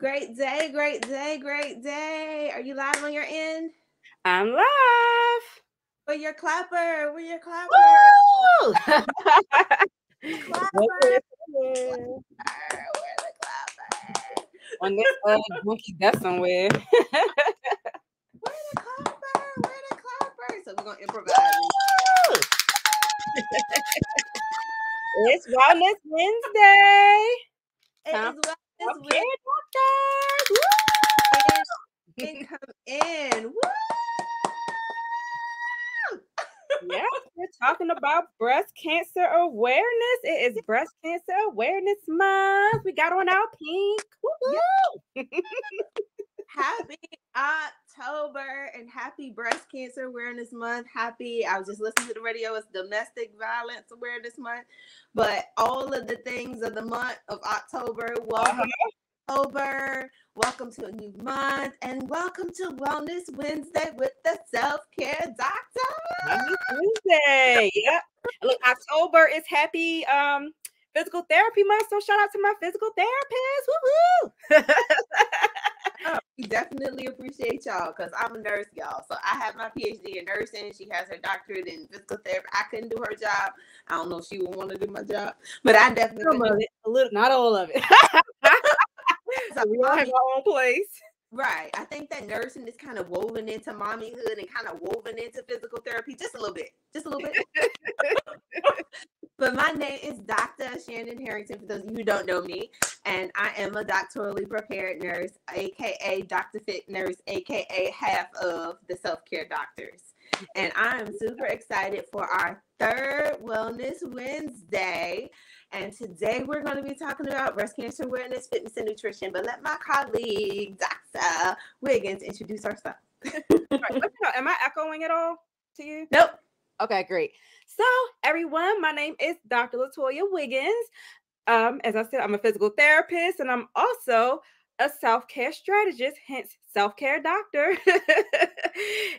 Great day, great day, great day. Are you live on your end? I'm live. Where your clapper? Where your clapper? Woo! Clapper. Yeah. Where the clapper? On this monkey death somewhere. Where the clapper? Where the clapper? So we're gonna improvise. Woo! It's Wellness Wednesday. It Time is for Wellness self-care doctors. Wednesday. And come in. Woo! Yes, we're talking about breast cancer awareness. It is Breast Cancer Awareness Month. We got on our pink. Woo-hoo! Happy October and happy Breast Cancer Awareness Month. I was just listening to the radio. It's Domestic Violence Awareness Month. But all of the things of the month of October, welcome October. Welcome to a new month. And welcome to Wellness Wednesday with the Self-Care Doctor. Wellness Wednesday. Yep. Look, October is happy physical therapy month. So shout out to my physical therapist. Woo-hoo! We definitely appreciate y'all because I'm a nurse, y'all. So I have my PhD in nursing. She has her doctorate in physical therapy. I couldn't do her job. I don't know if she would want to do my job, but I definitely Some of it, a little, not all of it. So we all have our own place. Right. I think that nursing is kind of woven into mommyhood and kind of woven into physical therapy just a little bit. Just a little bit. But my name is Dr. Shannon Harrington, for those of you who don't know me. And I am a doctorally prepared nurse, aka Dr. Fit Nurse, aka half of the Self-Care Doctors. And I am super excited for our third Wellness Wednesday. And today we're going to be talking about breast cancer awareness, fitness, and nutrition. But let my colleague, Dr. Wiggins, introduce herself. Am I echoing at all to you? Nope. Okay, great. So, everyone, my name is Dr. Latoya Wiggins. As I said, I'm a physical therapist, and I'm also a self-care strategist, hence self-care doctor.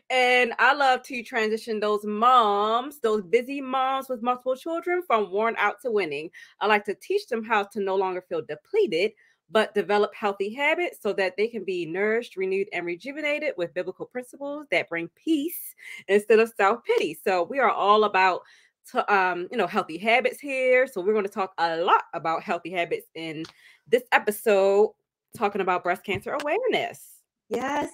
And I love to transition those moms, those busy moms with multiple children, from worn out to winning. I like to teach them how to no longer feel depleted, but develop healthy habits so that they can be nourished, renewed, and rejuvenated with biblical principles that bring peace instead of self-pity. So we are all about healthy habits here. So we're going to talk a lot about healthy habits in this episode, talking about breast cancer awareness. Yes.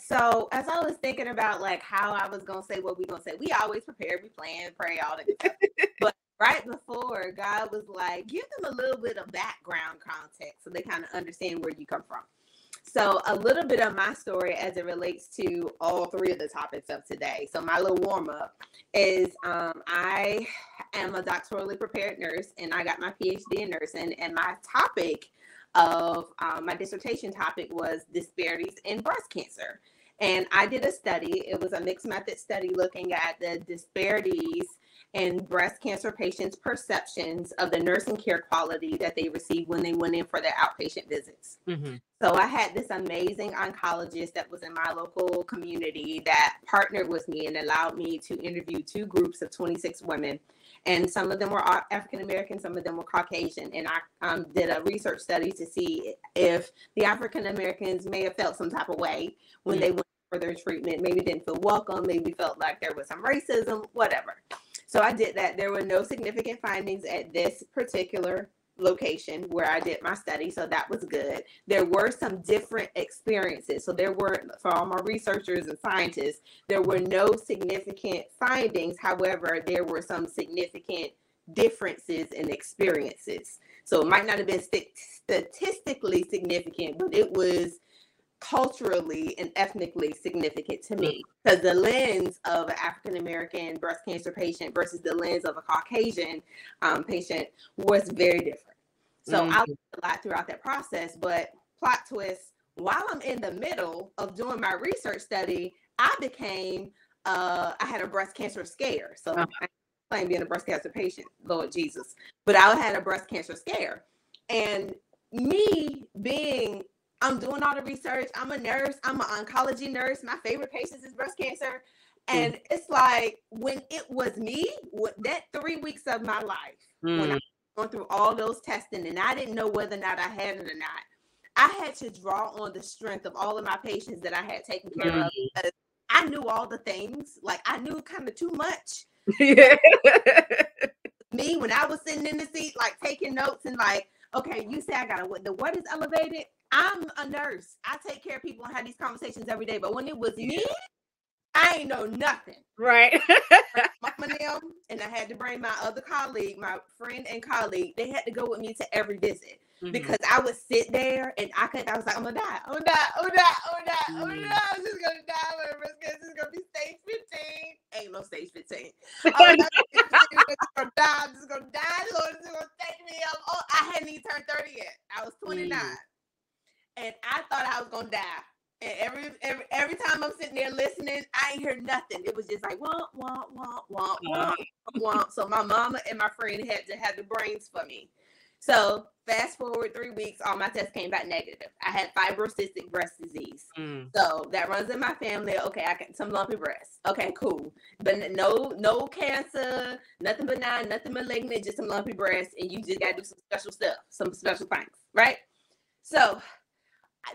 So as I was thinking about like how I was going to say what we going to say, we always prepare, we plan, pray, all that stuff. But right before, God was like, give them a little bit of background context so they kind of understand where you come from. So a little bit of my story as it relates to all three of the topics of today. So my little warm up is I am a doctorally prepared nurse and I got my PhD in nursing, and my topic of my dissertation topic was disparities in breast cancer. And I did a study. It was a mixed method study looking at the disparities in breast cancer patients' perceptions of the nursing care quality that they received when they went in for their outpatient visits. Mm-hmm. So I had this amazing oncologist that was in my local community that partnered with me and allowed me to interview two groups of 26 women. And some of them were African American, some of them were Caucasian. And I did a research study to see if the African Americans may have felt some type of way when they went for their treatment. Maybe didn't feel welcome, maybe felt like there was some racism, whatever. So I did that. There were no significant findings at this particular location where I did my study, so that was good. There were some different experiences. So there were, for all my researchers and scientists, there were no significant findings. However, there were some significant differences in experiences. So it might not have been statistically significant, but it was culturally and ethnically significant to me, because the lens of an African American breast cancer patient versus the lens of a Caucasian patient was very different. So I learned a lot throughout that process, but plot twist, while I'm in the middle of doing my research study, I had a breast cancer scare. So I claim being a breast cancer patient, Lord Jesus, but I had a breast cancer scare. And me being, I'm doing all the research, I'm a nurse, I'm an oncology nurse, my favorite patients is breast cancer. And it's like, when it was me, that 3 weeks of my life, when I was going through all those testing and I didn't know whether or not I had it or not, I had to draw on the strength of all of my patients that I had taken care of, because I knew all the things. Like, I knew kind of too much. Yeah. Me, when I was sitting in the seat, like taking notes and like, okay, you say I gotta what is elevated? I'm a nurse. I take care of people and have these conversations every day. But when it was me, I ain't know nothing. Right. Mama them, and I had to bring my other colleague, my friend and colleague. They had to go with me to every visit because I would sit there and I was like, I'm gonna die. I'm just gonna die. My breast cancer is gonna be stage 15. Ain't no stage 15. I'm just gonna die. I'm just gonna die. Lord is gonna take me. I hadn't even turned 30 yet. I was 29, and I thought I was gonna die. And every time I'm sitting there listening, I ain't heard nothing. It was just like womp womp womp womp womp womp. So my mama and my friend had to have the brains for me. So fast forward 3 weeks, all my tests came back negative. I had fibrocystic breast disease. So that runs in my family. Okay, I got some lumpy breasts. Okay, cool. But no cancer, nothing benign, nothing malignant, just some lumpy breasts, and you just gotta do some special stuff, some special things, right? So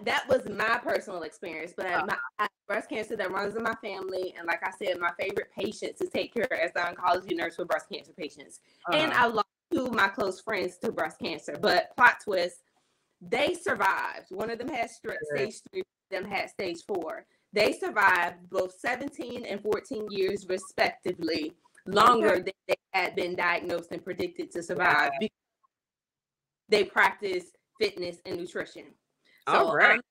that was my personal experience, but I have breast cancer that runs in my family. And like I said, my favorite patient to take care of as an oncology nurse for breast cancer patients. And I lost 2 of my close friends to breast cancer, but plot twist, they survived. One of them had stage 3, one of them had stage 4. They survived both 17 and 14 years respectively, longer than they had been diagnosed and predicted to survive because they practiced fitness and nutrition. So all right.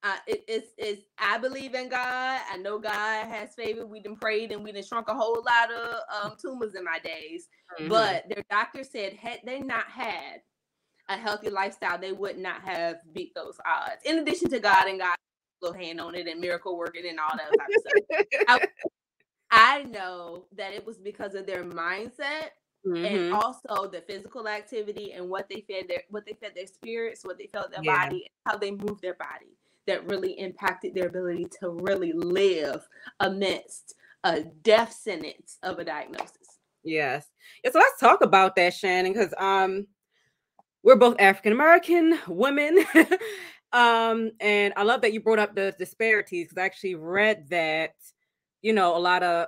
I believe in God. I know God has favor. We done prayed and we done shrunk a whole lot of tumors in my days. But their doctor said had they not had a healthy lifestyle, they would not have beat those odds. In addition to God and God's little hand on it and miracle working and all that type of stuff. I know that it was because of their mindset. And also the physical activity and what they fed their spirits, what they felt their body, and how they moved their body, that really impacted their ability to really live amidst a death sentence of a diagnosis. Yes. So let's talk about that, Shannon, because we're both African American women. And I love that you brought up the disparities, because I actually read that, a lot of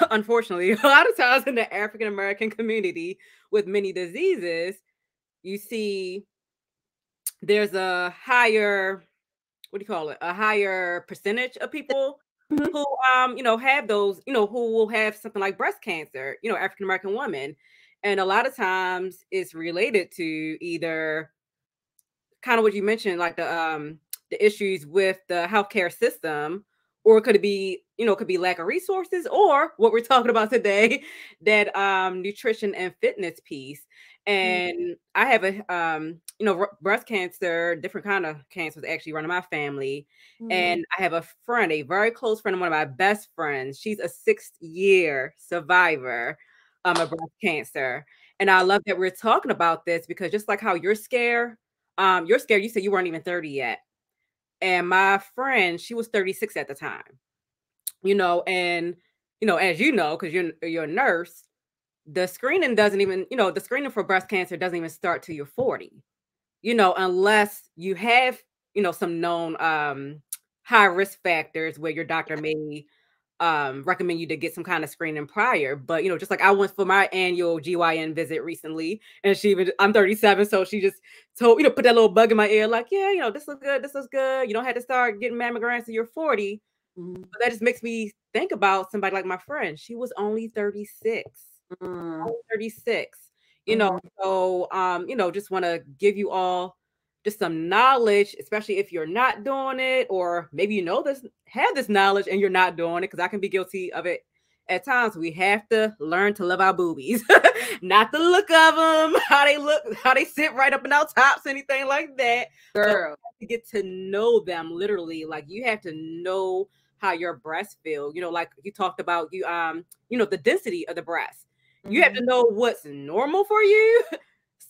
unfortunately, a lot of times in the African American community with many diseases, you see there's a higher, a higher percentage of people who, have those, who will have something like breast cancer, African American women. And a lot of times it's related to either kind of what you mentioned, like the issues with the healthcare system, or could it be, could be lack of resources, or what we're talking about today, that nutrition and fitness piece. And I have a breast cancer, different kind of cancers actually running my family. And I have a friend, a very close friend, one of my best friends. She's a 6-year survivor of breast cancer. And I love that we're talking about this, because just like how you're scared, you said you weren't even 30 yet. And my friend, she was 36 at the time, and, as you know, because you're a nurse, the screening doesn't even, the screening for breast cancer doesn't even start till you're 40, unless you have, some known high risk factors where your doctor may recommend you to get some kind of screening prior. But just like I went for my annual GYN visit recently, and I'm 37, so she just told put that little bug in my ear, like, yeah, this looks good, you don't have to start getting mammograms till you're 40. But that just makes me think about somebody like my friend. She was only 36. Only 36. So just want to give you all just some knowledge, especially if you're not doing it, or maybe have this knowledge and you're not doing it, because I can be guilty of it at times. We have to learn to love our boobies, not the look of them, how they look, how they sit right up in our tops, anything like that. Girl, to get to know them, literally, like you have to know how your breasts feel. Like you talked about, the density of the breast. You have to know what's normal for you.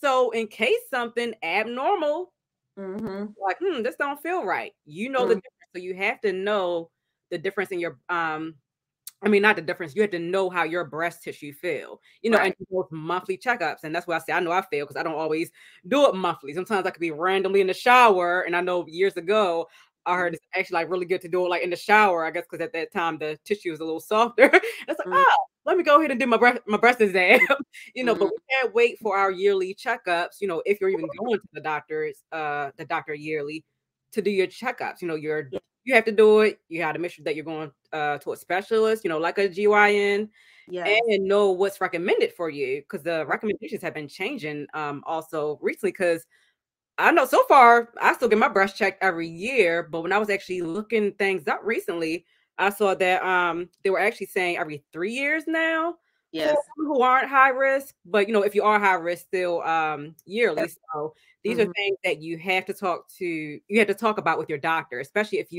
So in case something abnormal, like, this don't feel right. The difference. So you have to know the difference in your I mean, not the difference. You have to know how your breast tissue feel, you know, and Right. do those monthly checkups. And that's why I say I know I fail because I don't always do it monthly. Sometimes I could be randomly in the shower, and I know years ago I heard Mhm. it's actually like really good to do it like in the shower. I guess because at that time the tissue was a little softer. It's like, Mhm. oh, let me go ahead and do my breast exam, you know. But Mhm. we can't wait for our yearly checkups. You know, if you're even going to the doctor yearly to do your checkups. You know, Yeah. you have to do it. You have to make sure that you're going to a specialist, you know, like a GYN, Yes. and know what's recommended for you because the Right. recommendations have been changing also recently. Because I know so far I still get my breast checked every year, but when I was actually looking things up recently, I saw that they were actually saying every 3 years now for Yes. people who aren't high risk. But you know, if you are high risk, still yearly. So these are Mhm. things that you have to talk about with your doctor, especially if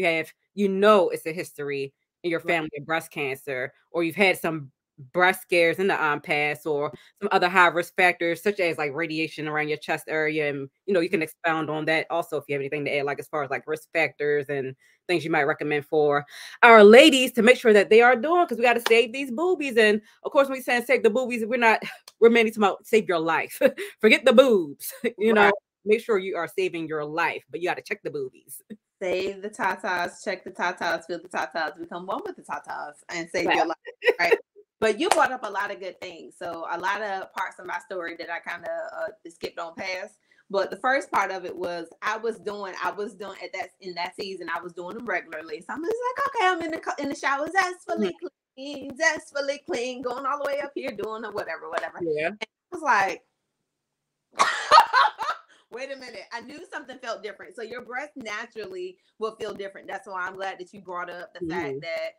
you know it's a history in your Right. family of breast cancer, or you've had some breast scares in the past, or some other high risk factors such as like radiation around your chest area. And you know, you Mhm. can expound on that also if you have anything to add, like as far as like risk factors and things you might recommend for our ladies to make sure that they are doing, because we got to save these boobies. And of course, when we say save the boobies, we're mainly talking about save your life. Forget the boobs, you know. Right. Make sure you are saving your life, but you got to check the boobies. Save the tatas, check the tatas, feel the tatas, become one with the tatas, and save Wow. your life. Right. But you brought up a lot of good things. So a lot of parts of my story that I kind of skipped on past. But the first part of it was I was doing at that in that season. I was doing them regularly. So I'm just like, okay, I'm in the shower, zestfully clean, going all the way up here, doing or whatever. Yeah. And I was like, wait a minute. I knew something felt different. So your breast naturally will feel different. That's why I'm glad that you brought up the fact Mhm. that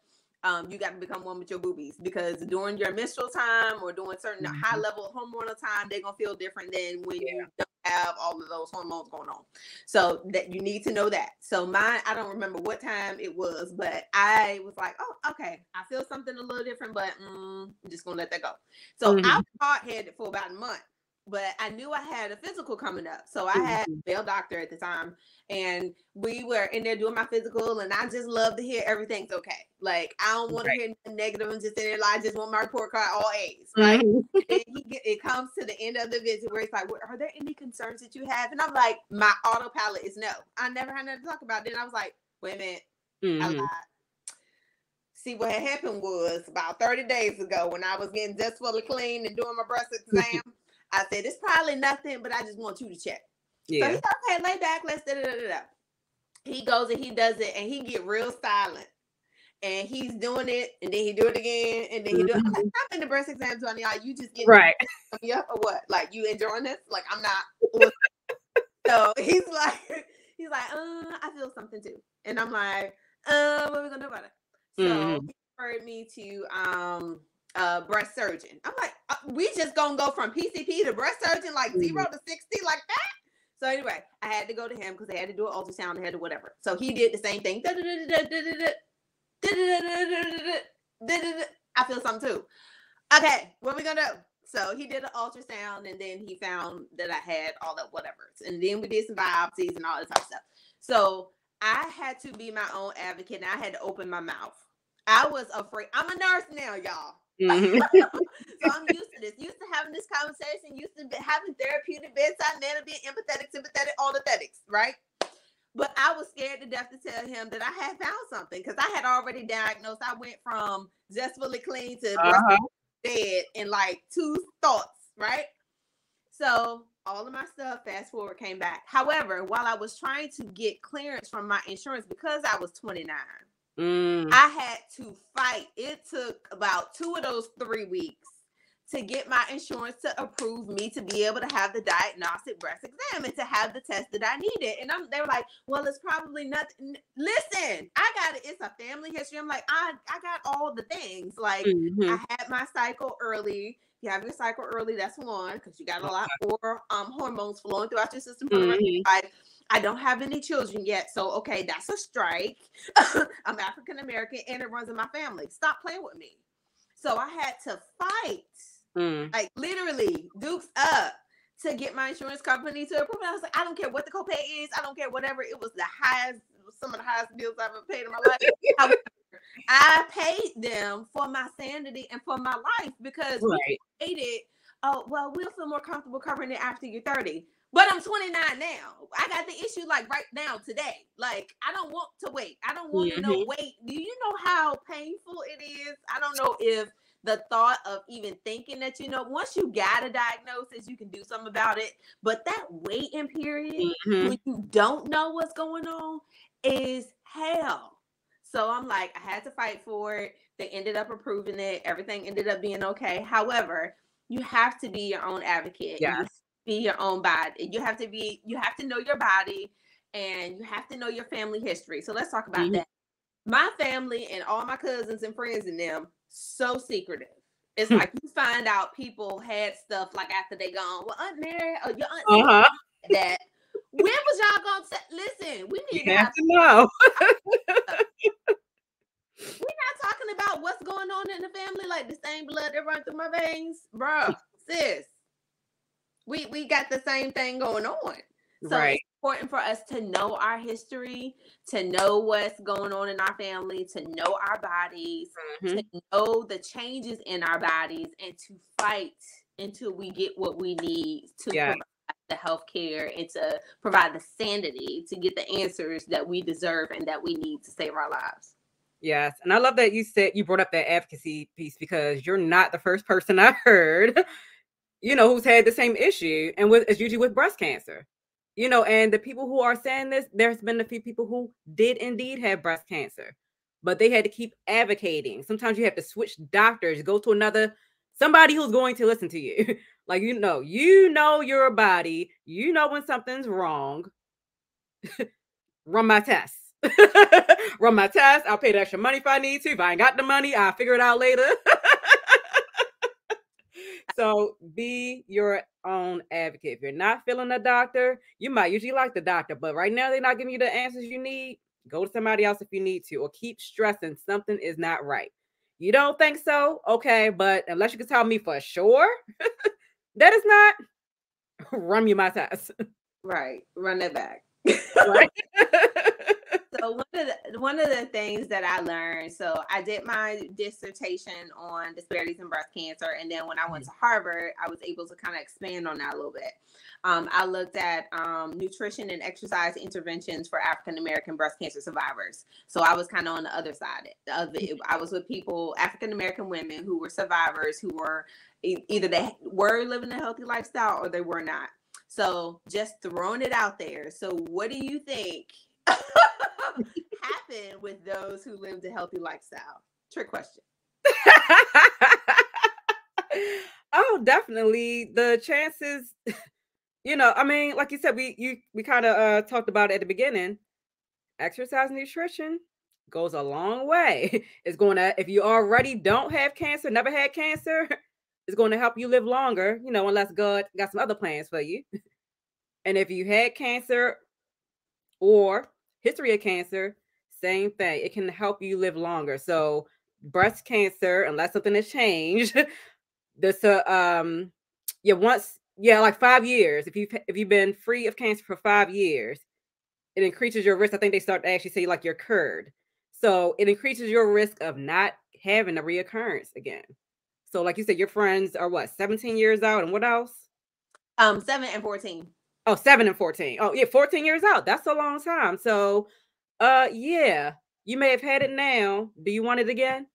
you got to become one with your boobies, because during your menstrual time or during certain high Mhm. level hormonal time, they're gonna feel different than when Yeah. you don't have all of those hormones going on. So that you need to know that. So mine, I don't remember what time it was, but I was like, oh, okay, I feel something a little different, but I'm just gonna let that go. So I Mhm. was hard headed for about a month, but I knew I had a physical coming up. So I had Mhm. a male doctor at the time, and we were in there doing my physical, and I just love to hear everything's okay. Like, I don't want to Right. hear nothing negative and just in there, like, I just want my report card all A's, right? Mhm. And then it comes to the end of the visit where it's like, well, are there any concerns that you have? And I'm like, my autopilot is no. I never had nothing to talk about. Then I was like, wait a minute, I lied. Mhm. See, what had happened was about 30 days ago when I was getting just fully clean and doing my breast exam, I said, it's probably nothing, but I just want you to check. So he's Yeah. like, okay, lay back, let's da da da da. He goes and he does it, and he get real silent. And he's doing it, and then he do it again, and then he do it. I'm like, Mhm. I'm in the breast exam, Johnny. Are you just getting Right. me up or what? Like, you enjoying this? Like, I'm not. So he's like, I feel something too. And I'm like, what are we gonna do about it? So Mhm. he referred me to breast surgeon. I'm like, we just gonna go from PCP to breast surgeon, like 0 Mhm. to 60 like that. So anyway, I had to go to him because they had to do an ultrasound, they had to whatever. So he did the same thing. I feel something too. Okay, what are we gonna do? So he did an ultrasound, and then he found that I had all that whatever. And then we did some biopsies and all this type of stuff. So I had to be my own advocate, and I had to open my mouth. I was afraid. I'm a nurse now, y'all. Mhm. So I'm used to this, used to having this conversation, used to having therapeutic bedside manner, being empathetic, sympathetic, all the thetics, right? But I was scared to death to tell him that I had found something, because I had already diagnosed. I went from just fully clean to breast Uh-huh. dead in like 2 thoughts, right? So all of my stuff, fast forward, came back. However, while I was trying to get clearance from my insurance, because I was 29, Mm. I had to fight. It took about 2 of those 3 weeks to get my insurance to approve me to be able to have the diagnostic breast exam and to have the test that I needed. And they were like, well, it's probably nothing. Listen, I got it. It's a family history. I'm like, I got all the things. Like, I Mhm. had my cycle early. You have your cycle early, that's one, because you got a lot more hormones flowing throughout your system for the rest Mhm. of your life. I don't have any children yet, so okay, that's a strike. I'm African American, and it runs in my family. Stop playing with me. So I had to fight, Mm. like literally dukes up, to get my insurance company to approve it. I was like, I don't care what the copay is. I don't care whatever. It was the highest, some of the highest bills I've ever paid in my life. I paid them for my sanity and for my life because we created, oh, well, we'll feel more comfortable covering it after you're 30. But I'm 29 now. I got the issue like right now today. Like, I don't want to wait. I don't want to know wait. Do you know how painful it is? I don't know if the thought of even thinking that, once you got a diagnosis, you can do something about it. But that waiting period when you don't know what's going on is hell. So I'm like, I had to fight for it. They ended up approving it. Everything ended up being okay. However, you have to be your own advocate. Yeah. You have to be your own body. You have to know your body, and you have to know your family history. So let's talk about that. My family and all my cousins and friends and them, so secretive. It's like you find out people had stuff like after they gone. Well, Aunt Mary or your aunt that. When was y'all gonna listen? We need to have to know. We're not talking about what's going on in the family, like the same blood that runs through my veins, bro. Sis, we got the same thing going on. So it's important for us to know our history, to know what's going on in our family, to know our bodies, to know the changes in our bodies, and to fight until we get what we need to provide the healthcare and to provide the sanity to get the answers that we deserve and that we need to save our lives. Yes. And I love that you brought up that advocacy piece, because you're not the first person I heard, who's had the same issue. And it's usually with breast cancer, and the people who are saying this, there's been a few people who did indeed have breast cancer, but they had to keep advocating. Sometimes you have to switch doctors, go to somebody who's going to listen to you. Like, your body, when something's wrong, run my tests. Run my test. I'll pay the extra money if I need to. If I ain't got the money, I'll figure it out later. So be your own advocate. If you're not feeling a doctor, you might usually like the doctor, but right now they're not giving you the answers you need. Go to somebody else if you need to, or keep stressing something is not right. You don't think so? Okay, but unless you can tell me for sure that is not, run me my test. Right. Run it back. Right. So one of the things that I learned, so I did my dissertation on disparities in breast cancer, and then when I went to Harvard, I was able to kind of expand on that a little bit. I looked at nutrition and exercise interventions for African American breast cancer survivors. So I was kind of on the other side of it. I was with people, African American women who were survivors, who were either they were living a healthy lifestyle or they were not. So just throwing it out there. So what do you think happened with those who lived a healthy lifestyle? Trick question. Oh, definitely. The chances, like you said, we kind of talked about it at the beginning. Exercise and nutrition goes a long way. It's going to, if you already don't have cancer, never had cancer, it's going to help you live longer, unless God got some other plans for you. And if you had cancer or history of cancer, same thing. It can help you live longer. So breast cancer, unless something has changed, like 5 years. If you've been free of cancer for 5 years, it increases your risk. I think they start to actually say like your curd. So it increases your risk of not having a reoccurrence again. So like you said, your friends are what, 17 years out, and what else? 7 and 14. Oh, 7 and 14. Oh, yeah, 14 years out. That's a long time. So, yeah, you may have had it now. Do you want it again?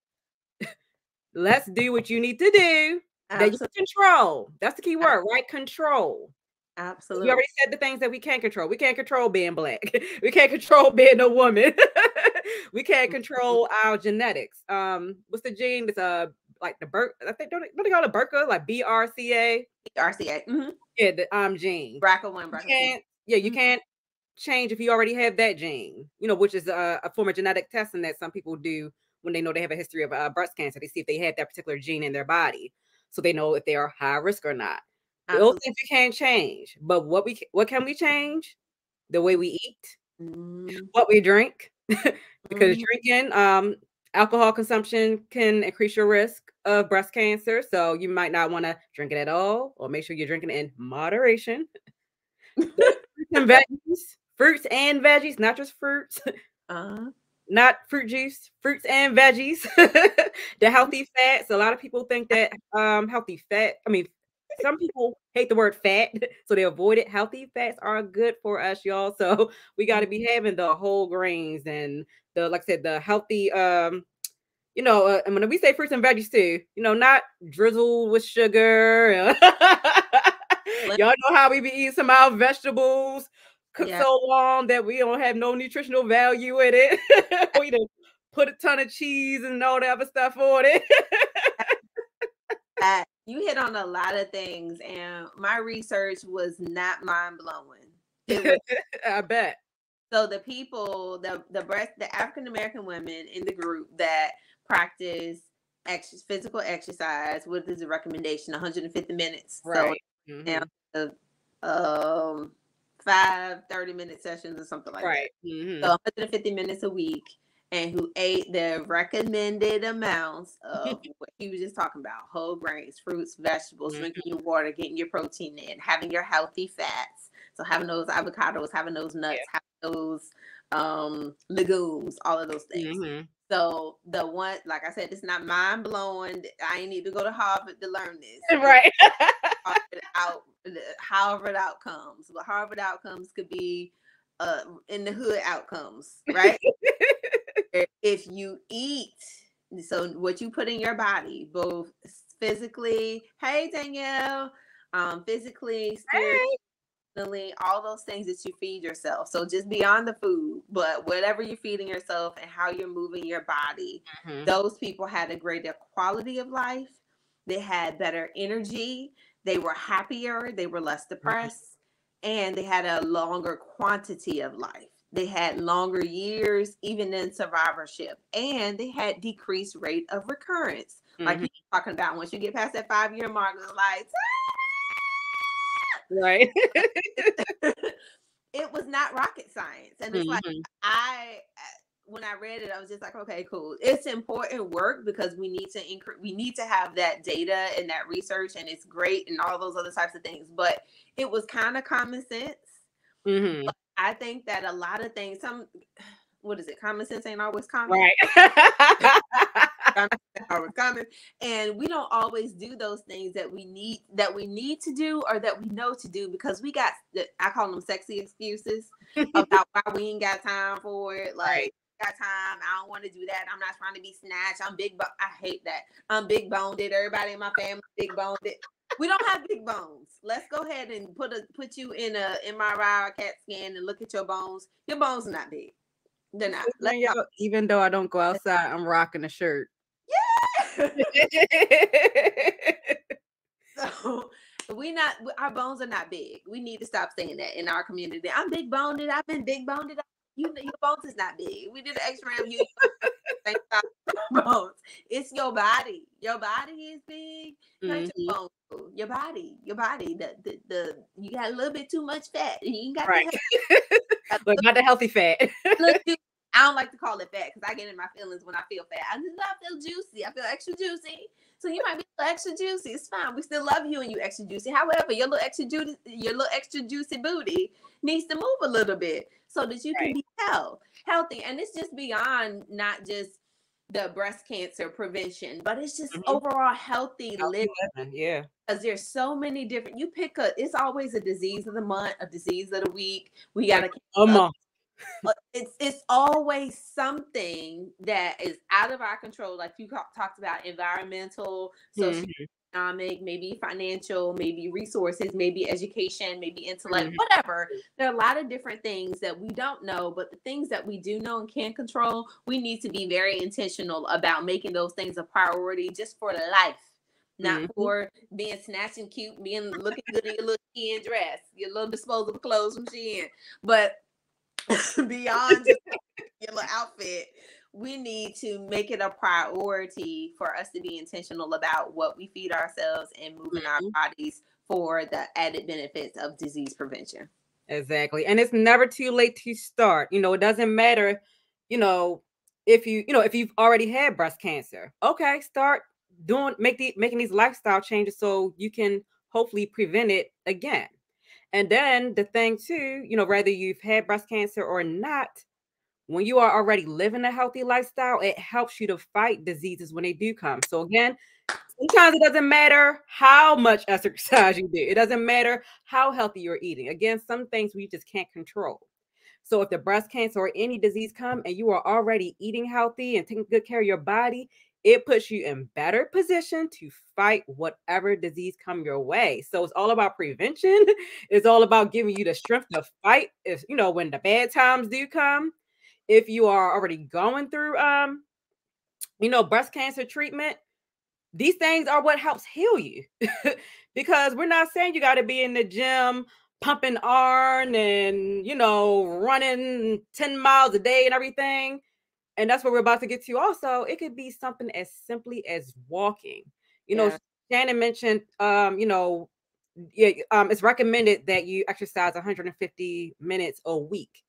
Let's do what you need to do. That you can control. That's the key word, right? Control. Absolutely. You already said the things that we can't control. We can't control being Black. We can't control being a woman. We can't control our genetics. What's the gene? It's like the BRCA. I think don't they call it BRCA? Like BRCA. BRCA. Mm-hmm. Yeah, the gene. BRCA1, BRCA2. You can't change if you already have that gene. Which is a form of genetic testing that some people do when they know they have a history of breast cancer. They see if they have that particular gene in their body, so they know if they are high risk or not. Those things you can't change, but what can we change? The way we eat, what we drink, because drinking, alcohol consumption can increase your risk of breast cancer. So you might not want to drink it at all, or make sure you're drinking it in moderation. Fruits and veggies, not just fruits. not fruit juice, fruits and veggies, the healthy fats. A lot of people think that healthy fat, I mean, some people hate the word fat, so they avoid it. Healthy fats are good for us, y'all. So we got to be having the whole grains and the, like I said, the healthy, and when we say fruits and veggies too, not drizzled with sugar. Y'all know how we be eating some of our vegetables cooked so long that we don't have no nutritional value in it. We done put a ton of cheese and all that other stuff on it. You hit on a lot of things, and my research was not mind blowing. It was, I bet. So the people, the African American women in the group that practice physical exercise, what is the recommendation? 150 minutes. Right. So now 5 30-minute sessions or something like that. So 150 minutes a week, and who ate the recommended amounts of what he was just talking about: whole grains, fruits, vegetables, drinking your water, getting your protein in, having your healthy fats. So having those avocados, having those nuts, having those legumes, all of those things. So the one, like I said, it's not mind blowing. I ain't need to go to Harvard to learn this. Right. Harvard outcomes. But Harvard outcomes could be in the hood outcomes, right? If you eat, so what you put in your body, both physically, hey Danielle, physically, spiritually, all those things that you feed yourself. So just beyond the food, but whatever you're feeding yourself and how you're moving your body, those people had a greater quality of life. They had better energy. They were happier. They were less depressed, and they had a longer quantity of life. They had longer years, even in survivorship, and they had decreased rate of recurrence. Like you're talking about, once you get past that 5-year mark, it's like, right. It was not rocket science. And it's like, when I read it, I was just like, okay, cool. It's important work because we need to have that data and that research, and it's great and all those other types of things. But it was kind of common sense. But I think that a lot of things, common sense ain't always common. Right. Always common. And we don't always do those things that we need to do, or that we know to do, because we got, I call them sexy excuses about why we ain't got time for it. Like, got time, I don't want to do that, I'm not trying to be snatched, I'm big, I hate that. I'm big boned. Everybody in my family big boned. We don't have big bones. Let's go ahead and put you in a MRI or CAT scan and look at your bones. Your bones are not big. They're not. Even though I don't go outside, I'm rocking a shirt. Yeah. So our bones are not big. We need to stop saying that in our community. I'm big boned. I've been big boned. Your bones is not big. We did an X-ray of you. Bones. It's your body. Your body is big. Not your bones. Your body. The you got a little bit too much fat. You got but not the healthy fat. I don't like to call it fat because I get in my feelings when I feel fat. I feel juicy. I feel extra juicy. So you might be a little extra juicy. It's fine. We still love you and you extra juicy. However, your little extra juicy booty needs to move a little bit so that you can be healthy. And it's just beyond not just the breast cancer prevention, but it's just overall healthy living. Yeah. Because there's so many different, it's always a disease of the month, a disease of the week. We got to it's always something that is out of our control. Like you talked about, environmental, socioeconomic, maybe financial, maybe resources, maybe education, maybe intellect, whatever. There are a lot of different things that we don't know, but the things that we do know and can control, we need to be very intentional about making those things a priority just for life. Not for being snatched and cute, looking good in your little Shein dress, your little disposable clothes from Shein, but beyond just your little outfit, we need to make it a priority for us to be intentional about what we feed ourselves and moving our bodies for the added benefits of disease prevention. Exactly. And it's never too late to start. It doesn't matter, if you've already had breast cancer. Okay, start making these lifestyle changes so you can hopefully prevent it again. And then the thing too, whether you've had breast cancer or not, when you are already living a healthy lifestyle, it helps you to fight diseases when they do come. So again, sometimes it doesn't matter how much exercise you do. It doesn't matter how healthy you're eating. Again, some things we just can't control. So if the breast cancer or any disease come and you are already eating healthy and taking good care of your body, it puts you in better position to fight whatever disease come your way. So it's all about prevention. It's all about giving you the strength to fight if, when the bad times do come. If you are already going through breast cancer treatment, these things are what helps heal you. Because we're not saying you got to be in the gym pumping iron and running 10 miles a day and everything. And that's what we're about to get to. Also, it could be something as simply as walking. Shannon mentioned it's recommended that you exercise 150 minutes a week.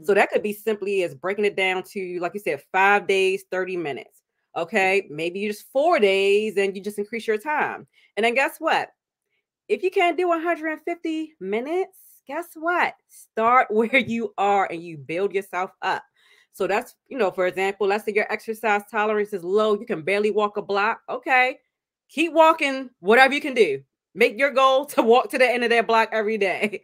So that could be simply as breaking it down to, like you said, 5 days, 30 minutes. Okay, maybe you just 4 days and you just increase your time. And then guess what? If you can't do 150 minutes, guess what? Start where you are and you build yourself up. So that's, for example, let's say your exercise tolerance is low. You can barely walk a block. Okay, keep walking, whatever you can do. Make your goal to walk to the end of that block every day.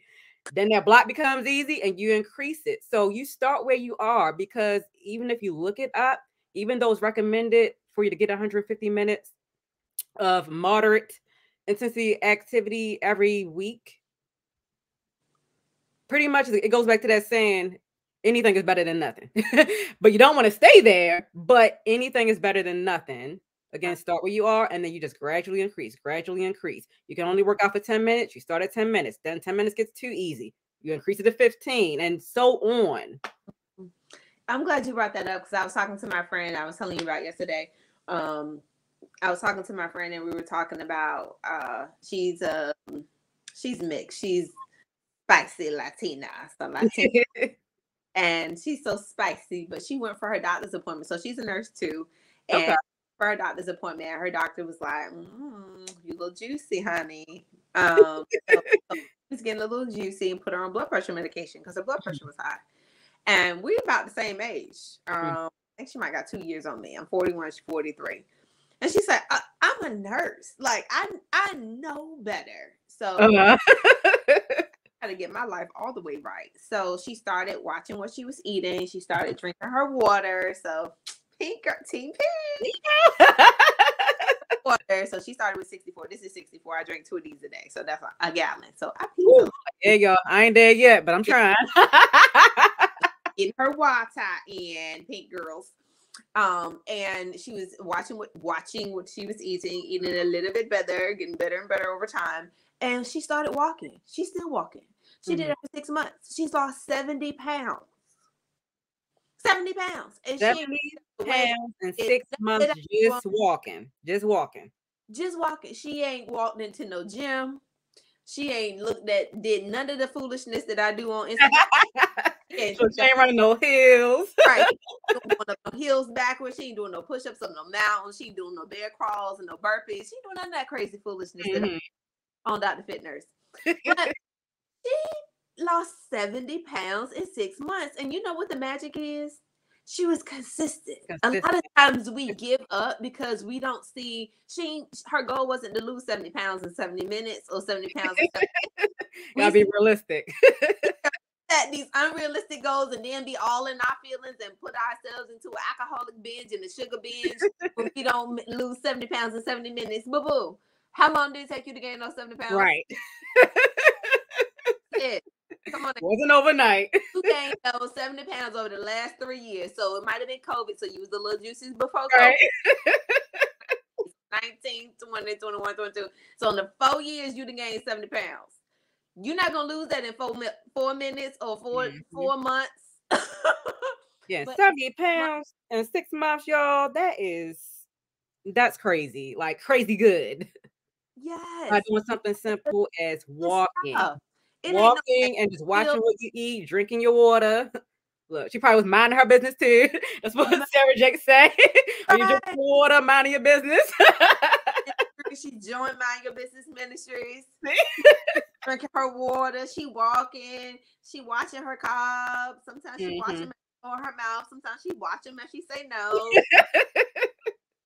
Then that block becomes easy and you increase it. So you start where you are, because even if you look it up, even though it's recommended for you to get 150 minutes of moderate intensity activity every week, pretty much it goes back to that saying, anything is better than nothing. But you don't want to stay there, but anything is better than nothing. Again, start where you are, and then you just gradually increase. You can only work out for 10 minutes. You start at 10 minutes. Then 10 minutes gets too easy. You increase it to 15 and so on. I'm glad you brought that up, because I was talking to my friend I was telling you about yesterday. I was talking to my friend and we were talking about she's mixed. She's spicy Latina. So Latina. And she's so spicy, but she went for her doctor's appointment. So she's a nurse too. And for her doctor's appointment, her doctor was like, you look juicy, honey. So she's getting a little juicy and put her on blood pressure medication because her blood pressure was high. And we're about the same age. I think she might got 2 years on me. I'm 41, she's 43. And she said, I'm a nurse. Like, I know better. So I got to get my life all the way right. So she started watching what she was eating. She started drinking her water. So pink girl, team pink. Water. So she started with 64. This is 64. I drink 2 of these a day. So that's a gallon. So I pee. There you go. I ain't there yet, but I'm trying. Getting her water in, pink girls. And she was watching what she was eating a little bit better, getting better and better over time. And she started walking. She's still walking. She did it for 6 months. She's lost 70 pounds. 70 pounds. And 70 pounds in 6 months just walking. Just walking. She ain't walked into no gym. She ain't did none of the foolishness that I do on Instagram. So she ain't running no hills. Right. She ain't doing no hills backwards. She ain't doing no push-ups on no mountains. She ain't doing no bear crawls and no burpees. She ain't doing none of that crazy foolishness that I on Dr. Fit Nurse. But she lost 70 pounds in 6 months. And you know what the magic is? She was consistent. A lot of times we give up because we don't see her goal wasn't to lose 70 pounds in 70 minutes or 70 pounds in 70 minutes. Gotta be realistic. Set these unrealistic goals and then be all in our feelings and put ourselves into an alcoholic binge and a sugar binge when we don't lose 70 pounds in 70 minutes. Boo-boo. How long did it take you to gain those 70 pounds? Right. Yeah. Come on. It wasn't overnight. You gained those 70 pounds over the last 3 years. So it might have been COVID. So you was a little juicy before COVID. Right. 19, 20, 21, 22. So in the 4 years, you done gained 70 pounds. You're not going to lose that in 4 minutes or 4 months. Yeah, 70 pounds in 6 months, y'all. That's crazy. Like crazy good. Yes. By doing something simple as walking. Walking and just watching what you eat, drinking your water. Look, she probably was minding her business too. That's what Sarah Jake say. Are you drinking water, minding your business? She joined Mind Your Business Ministries. Drinking her water. She walking. She watching her carbs. Sometimes she watching on her mouth. Sometimes she watch them and she say no.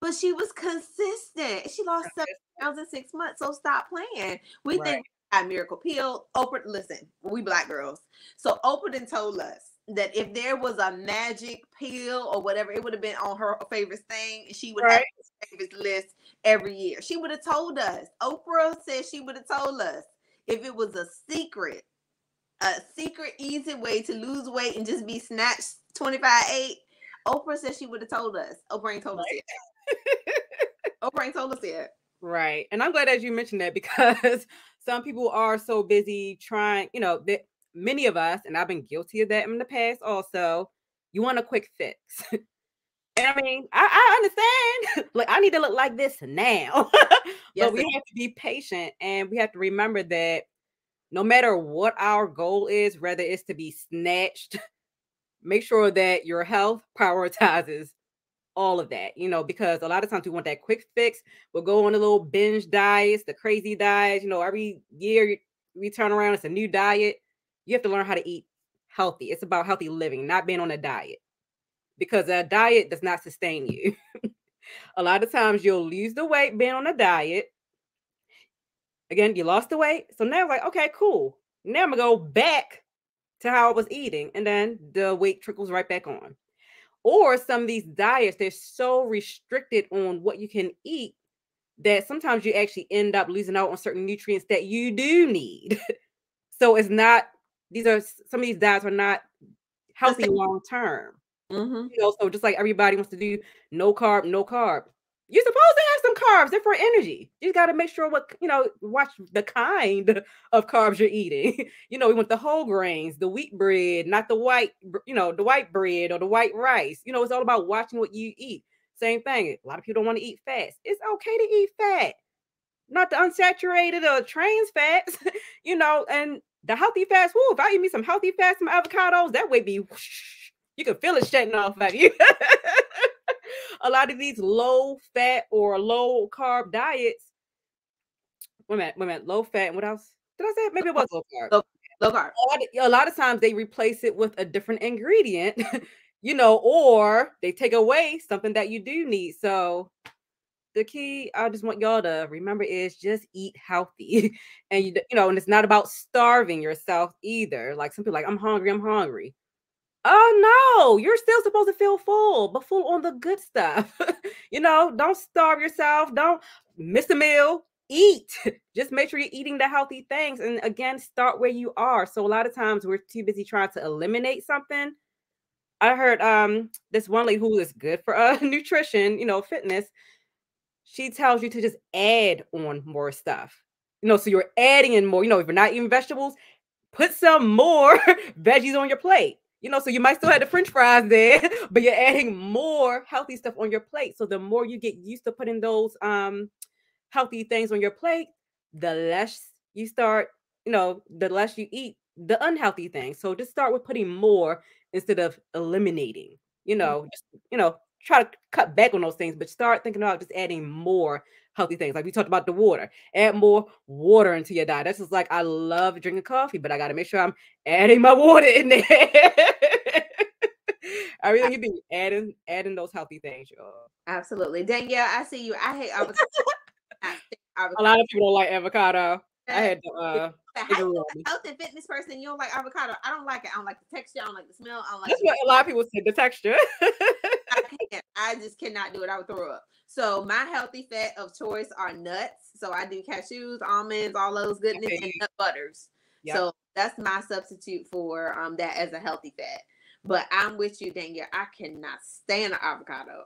But she was consistent. She lost 7 pounds in 6 months. So stop playing. We think a miracle pill. Oprah, listen, we Black girls. So Oprah done told us that if there was a magic pill or whatever, it would have been on her favorite thing. And she would have a favorite list every year. She would have told us. Oprah said she would have told us if it was a secret easy way to lose weight and just be snatched 25-8. Oprah said she would have told us. Oprah ain't told us yet. Oprah ain't told us yet. Right. And I'm glad that you mentioned that, because some people are so busy trying, you know, that many of us, and I've been guilty of that in the past also, you want a quick fix. And I mean, I understand. Like, I need to look like this now. But we have to be patient, and we have to remember that no matter what our goal is, whether it's to be snatched, make sure that your health prioritizes all of that, you know, because a lot of times we want that quick fix. We'll go on a little binge diets, the crazy diets, you know, every year we turn around, it's a new diet. You have to learn how to eat healthy. It's about healthy living, not being on a diet, because a diet does not sustain you. A lot of times you'll lose the weight being on a diet. Again, you lost the weight. So now like, okay, cool. Now I'm gonna go back to how I was eating. And then the weight trickles right back on. Or some of these diets, they're so restricted on what you can eat that sometimes you actually end up losing out on certain nutrients that you do need. So it's not, some of these diets are not healthy long term. You know, so just like everybody wants to do no carb, no carb. You're supposed to have some carbs. They're for energy. You got to make sure watch the kind of carbs you're eating. You know, we want the whole grains, the wheat bread, not the white, the white bread or the white rice. You know, it's all about watching what you eat. Same thing. A lot of people don't want to eat fats. It's okay to eat fat, not the unsaturated or trans fats, and the healthy fats. Woo, if I eat me some healthy fats, some avocados, that way be whoosh, you can feel it shedding off of you. A lot of these low fat or low carb diets. Wait a minute, low fat. And what else did I say? Maybe it was low carb. Low carb. A lot of times they replace it with a different ingredient, or they take away something that you do need. So the key, I just want y'all to remember, is just eat healthy. And and it's not about starving yourself either. Like some people like, I'm hungry. Oh no, you're still supposed to feel full, but full on the good stuff. Don't starve yourself. Don't miss a meal. Eat. Just make sure you're eating the healthy things. And again, start where you are. So a lot of times we're too busy trying to eliminate something. I heard this one lady who is good for nutrition, fitness. She tells you to just add on more stuff. So you're adding in more. If you're not eating vegetables, put some more veggies on your plate. So you might still have the French fries there, but you're adding more healthy stuff on your plate. So the more you get used to putting those healthy things on your plate, the less you start, the less you eat the unhealthy things. So just start with putting more instead of eliminating. Try to cut back on those things, but start thinking about just adding more healthy things. Like we talked about the water. Add more water into your diet. That's just like, I love drinking coffee, but I got to make sure I'm adding my water in there. I really need to be adding those healthy things, y'all. Absolutely. Danielle, I see you. I hate avocado. A lot of people don't like avocado. I had the health and fitness person. You don't like avocado. I don't like it. I don't like the texture. I don't like the smell. I don't like. That's what a lot of people say. The texture. I just cannot do it. I would throw up. So my healthy fat of choice are nuts. So I do cashews, almonds, all those goodness, and nut butters. Yep. So that's my substitute for that as a healthy fat. But I'm with you, Danielle. I cannot stand an avocado.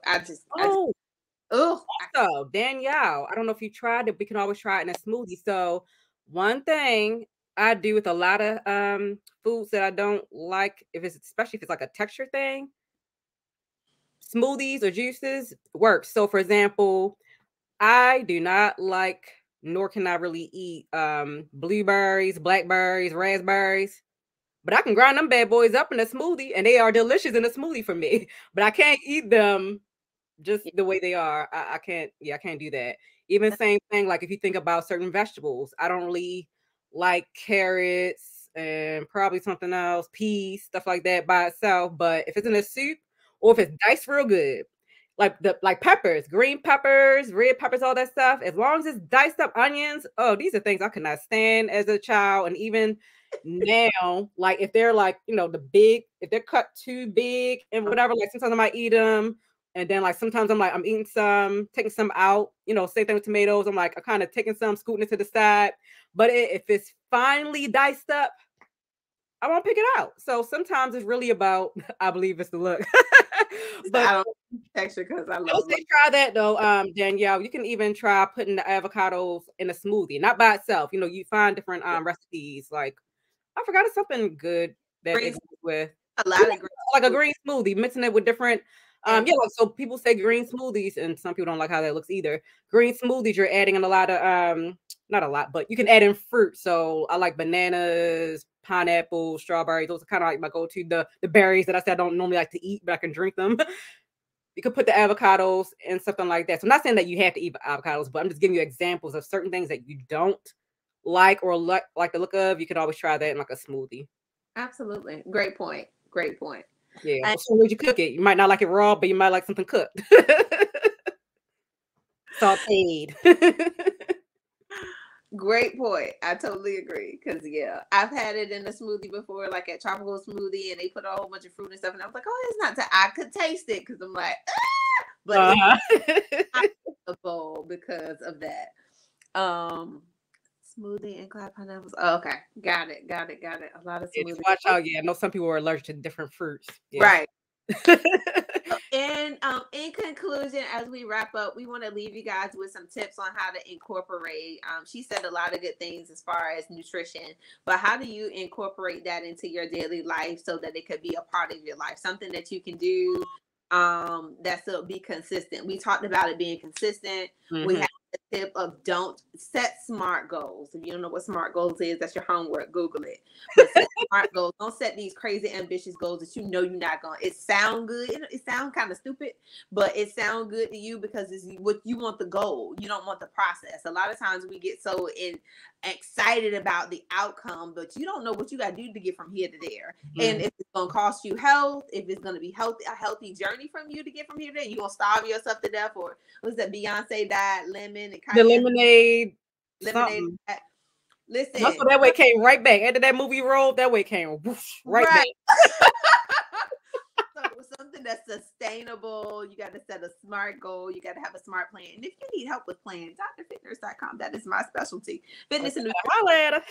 Also, Danielle, I don't know if you tried it. We can always try it in a smoothie. So one thing I do with a lot of foods that I don't like, especially if it's like a texture thing, smoothies or juices works. So for example, I do not like, nor can I really eat blueberries, blackberries, raspberries. But I can grind them bad boys up in a smoothie, and they are delicious in a smoothie for me. But I can't eat them just the way they are. I can't do that. Even same thing, like if you think about certain vegetables, I don't really like carrots, and probably something else, peas, stuff like that by itself. But if it's in a soup or if it's diced real good, like peppers, green peppers, red peppers, all that stuff, as long as it's diced up onions, oh, these are things I could not stand as a child. And even now, like if they're like, if they're cut too big and whatever, like sometimes I might eat them. And then like sometimes I'm like, I'm eating some, taking some out, same thing with tomatoes. I'm like, I'm kind of taking some, scooting it to the side. But if it's finely diced up, I won't pick it out. So sometimes it's really about, I believe it's the look. But I don't texture because I love it. Try that though, Danielle. You can even try putting the avocados in a smoothie, not by itself. You find different recipes. Like I forgot it's something good that they go with a lot of like a green smoothie, mixing it with different. Like, so people say green smoothies, and some people don't like how that looks either. Green smoothies, you're adding in a lot of not a lot, but you can add in fruit. So I like bananas, pineapple, strawberries. Those are kind of like my go-to. The berries that I said I don't normally like to eat, but I can drink them. You could put the avocados and something like that. So I'm not saying that you have to eat avocados, but I'm just giving you examples of certain things that you don't like or like the look of. You could always try that in like a smoothie. Absolutely. Great point. Great point. Yeah. So would you cook it? You might not like it raw, but you might like something cooked. Sauteed. Great point. I totally agree. Because I've had it in a smoothie before, like at tropical smoothie, and they put a whole bunch of fruit and stuff, and I was like, oh, it's not. I could taste it because I'm like, but it's not a bowl because of that. Smoothie and clad pineapples. Oh, okay, got it. A lot of smoothies. Watch out. I know some people are allergic to different fruits. Right. And in conclusion, as we wrap up, we want to leave you guys with some tips on how to incorporate. She said a lot of good things as far as nutrition, but how do you incorporate that into your daily life so that it could be a part of your life, something that you can do that'll be consistent. We talked about it being consistent. Mm-hmm. We have the tip of don't set SMART goals. If you don't know what SMART goals is, that's your homework. Google it. But set SMART goals. Don't set these crazy ambitious goals that you know you're not going. It sound good. It sound kind of stupid, but it sound good to you because it's what you want the goal. You don't want the process. A lot of times we get so excited about the outcome, but you don't know what you got to do to get from here to there. Mm-hmm. And if it's going to cost you health, if it's going to be a healthy journey from you to get from here to there, you're going to starve yourself to death. Or was that Beyonce died lemon and the lemonade. Listen, also that way came right back after that movie rolled. That way came whoosh, right back. So something that's sustainable. You got to set a SMART goal. You got to have a SMART plan. And if you need help with plans, drfitness.com. That is my specialty. Fitness and nutrition.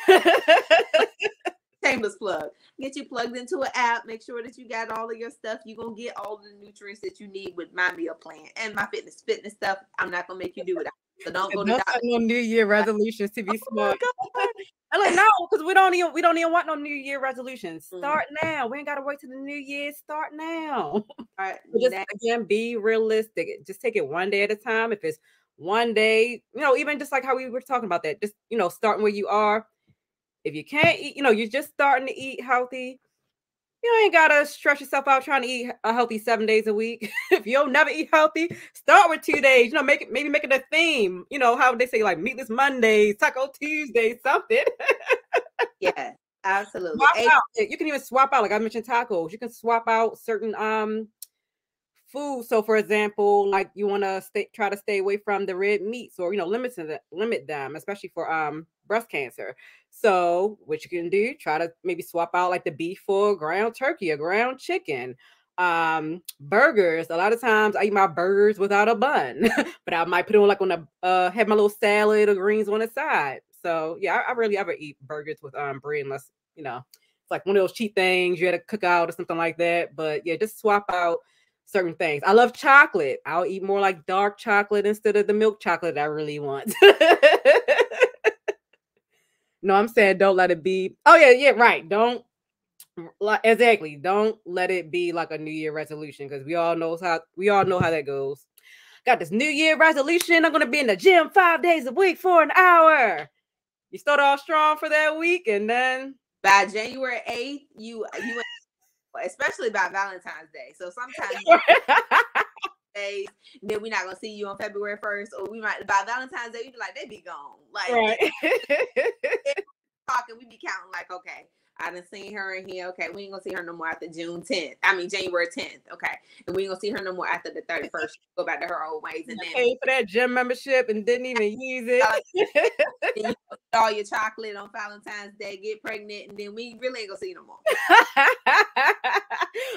Shameless plug. Get you plugged into an app. Make sure that you got all of your stuff. You're going to get all the nutrients that you need with my meal plan and my fitness stuff. I'm not going to make you do it. So don't go to no New Year resolutions to be smart. I'm like, no, because we don't even want no New Year resolutions. Start now. We ain't gotta wait till the New Year. Start now. All right. Just again, be realistic. Just take it one day at a time. If it's one day, even just like how we were talking about that, just starting where you are. If you can't eat, you're just starting to eat healthy. You ain't gotta stretch yourself out trying to eat a healthy 7 days a week. If you don't never eat healthy, start with 2 days. Make it a theme. How they say like meatless Mondays, Taco Tuesdays, something. Yeah, absolutely. You can even swap out, like I mentioned, tacos. You can swap out certain food. So, for example, like you want to try to stay away from the red meats, or limit them, especially for breast cancer. So what you can do, try to maybe swap out like the beef for ground turkey or ground chicken. Burgers. A lot of times I eat my burgers without a bun, but I might put it on like have my little salad or greens on the side. So yeah, I rarely ever eat burgers with bread unless it's like one of those cheap things you had to cook out or something like that. But yeah, just swap out certain things. I love chocolate. I'll eat more like dark chocolate instead of the milk chocolate I really want. No, I'm saying don't let it be. Oh yeah, right. Don't let it be like a New Year resolution, because we all know how that goes. Got this New Year resolution. I'm gonna be in the gym 5 days a week for an hour. You start off strong for that week, and then by January 8th, you especially by Valentine's Day. So sometimes days, and then we're not gonna see you on February 1st, or we might by Valentine's Day, you be like, they be gone. Like right. Talking, we be counting like, okay, I done seen her in here. Okay, we ain't gonna see her no more after January 10th. Okay, and we ain't gonna see her no more after the 31st. Go back to her old ways, and then paid for that gym membership and didn't even use it. then you eat all your chocolate on Valentine's Day, get pregnant, and then we really ain't gonna see you no more.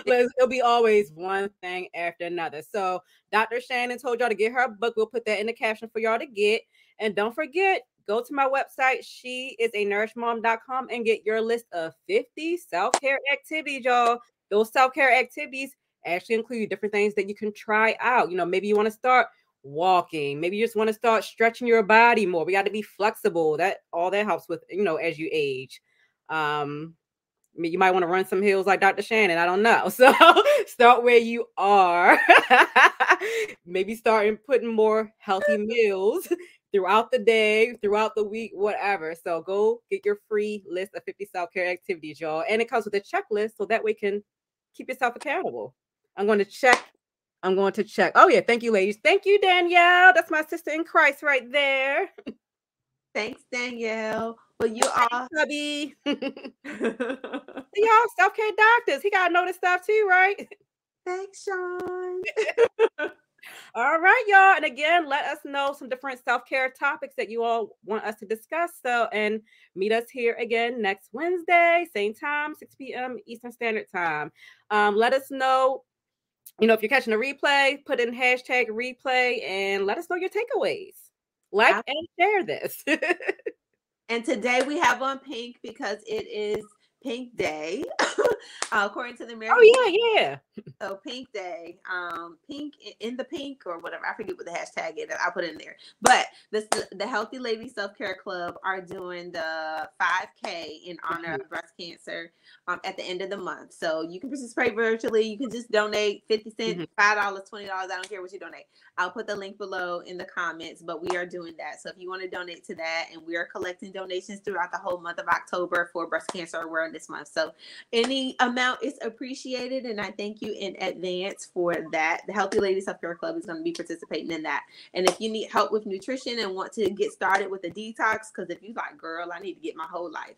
It'll be always one thing after another. So Dr. Shannon told y'all to get her book. We'll put that in the caption for y'all to get. And don't forget, go to my website, sheisanourishmom.com, and get your list of 50 self-care activities, y'all. Those self-care activities actually include different things that you can try out. Maybe you want to start walking. Maybe you just want to start stretching your body more. We got to be flexible. That helps with, as you age. You might want to run some hills like Dr. Shannon. I don't know. So start where you are. Maybe start putting more healthy meals throughout the day, throughout the week, whatever. So go get your free list of 50 self-care activities, y'all. And it comes with a checklist, so that way you can keep yourself accountable. I'm going to check. Oh, yeah. Thank you, ladies. Thank you, Danielle. That's my sister in Christ right there. Thanks, Danielle. Well, you all, hubby. Y'all, self-care doctors. He got to know this stuff too, right? Thanks, Sean. All right, y'all. And again, let us know some different self-care topics that you all want us to discuss. And meet us here again next Wednesday, same time, 6 p.m. Eastern Standard Time. Let us know, if you're catching a replay, put in hashtag replay and let us know your takeaways. Like and share this. And today we have on pink because it is Pink Day, according to the American. Oh, yeah. So Pink Day, pink in the pink or whatever. I forget what the hashtag is. I'll put it in there. But the Healthylady Self-Care Club are doing the 5K in honor of breast cancer at the end of the month. So you can participate virtually. You can just donate 50 cents, $5, $20. I don't care what you donate. I'll put the link below in the comments, but we are doing that. So if you want to donate to that, and we are collecting donations throughout the whole month of October for Breast Cancer Awareness Month. So any amount is appreciated, and I thank you in advance for that. The Healthylady Self-Care Club is going to be participating in that. And if you need help with nutrition and want to get started with a detox, because if you're like, girl, I need to get my whole life.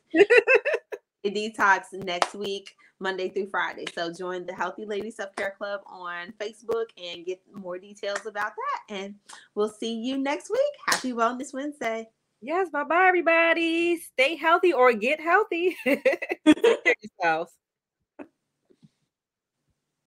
A detox next week, Monday through Friday. So join the Healthylady Self-Care Club on Facebook and get more details about that. And we'll see you next week. Happy Wellness Wednesday. Yes, bye-bye, everybody. Stay healthy or get healthy. Take care of yourselves.